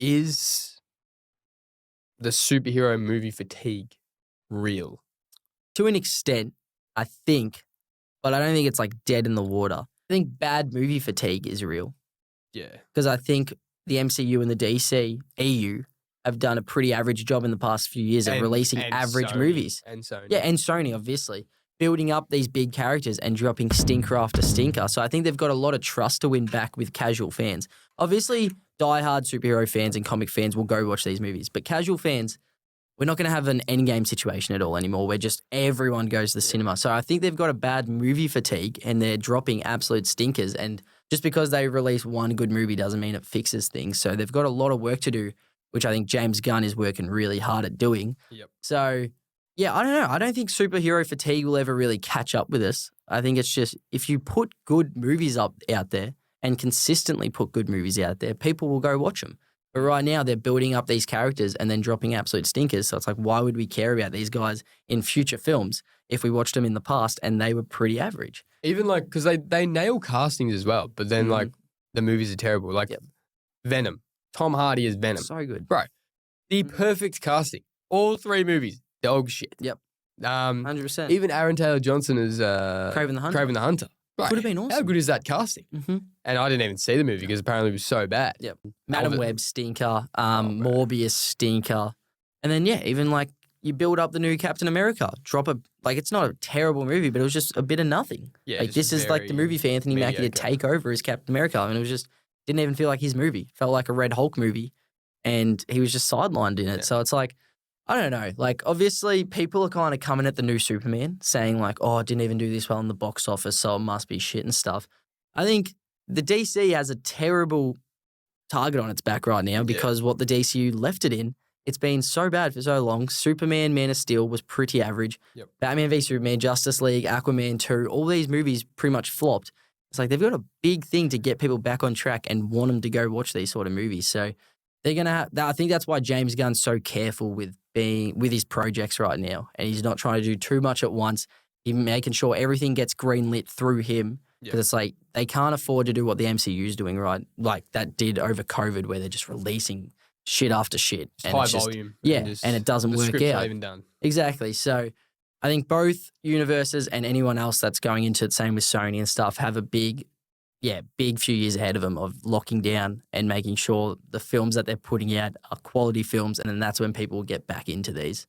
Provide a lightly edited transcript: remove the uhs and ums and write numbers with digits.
Is the superhero movie fatigue real? To an extent, I think, but I don't think it's like dead in the water. I think bad movie fatigue is real Yeah. because I think the MCU and the DC EU have done a pretty average job in the past few years of releasing average Sony, movies. And Sony. Yeah, and Sony, obviously, building up these big characters and dropping stinker after stinker. So I think they've got a lot of trust to win back with casual fans. Obviously, diehard superhero fans and comic fans will go watch these movies, but casual fans, we're not going to have an endgame situation at all anymore where just everyone goes to the cinema. So I think they've got a bad movie fatigue and they're dropping absolute stinkers. And just because they release one good movie doesn't mean it fixes things. So they've got a lot of work to do, which I think James Gunn is working really hard at doing. Yep. So, yeah, I don't know. I don't think superhero fatigue will ever really catch up with us. I think it's just if you put good movies out there and consistently put good movies out there, people will go watch them. But right now, they're building up these characters and then dropping absolute stinkers. So it's like, why would we care about these guys in future films if we watched them in the past and they were pretty average? Even like, because they nail castings as well, but then like the movies are terrible. Like Venom. Tom Hardy is Venom. So good. Bro, the perfect casting. All three movies, dog shit. Yep. 100%. Even Aaron Taylor Johnson as Kraven the Hunter. Right. Could have been awesome. How good is that casting? Mm-hmm. And I didn't even see the movie because apparently it was so bad. Yep. Madam Web stinker, Morbius stinker. And then, even like you build up the new Captain America, it's not a terrible movie, but it was just a bit of nothing. Yeah, like this is like the movie for Anthony Mackie to take over as Captain America. I mean, it was just, didn't even feel like his movie. Felt like a Red Hulk movie and he was just sidelined in it. Yeah. So it's like, I don't know. Like, obviously, people are kind of coming at the new Superman, saying like, "Oh, it didn't even do this well in the box office, so it must be shit and stuff." I think the DC has a terrible target on its back right now because what the DCU left it in, it's been so bad for so long. Superman, Man of Steel was pretty average. Yep. Batman v Superman, Justice League, Aquaman 2, all these movies pretty much flopped. It's like they've got a big thing to get people back on track and want them to go watch these sort of movies. So they're going to have, I think that's why James Gunn's so careful with his projects right now. And he's not trying to do too much at once. He's making sure everything gets greenlit through him. Because it's like they can't afford to do what the MCU's doing, right? Like that did over COVID where they're just releasing shit after shit. And high volume. And it doesn't work out. Not even done. Exactly. So I think both universes and anyone else that's going into it, same with Sony and stuff, have a big few years ahead of them of locking down and making sure the films that they're putting out are quality films, and then that's when people will get back into these.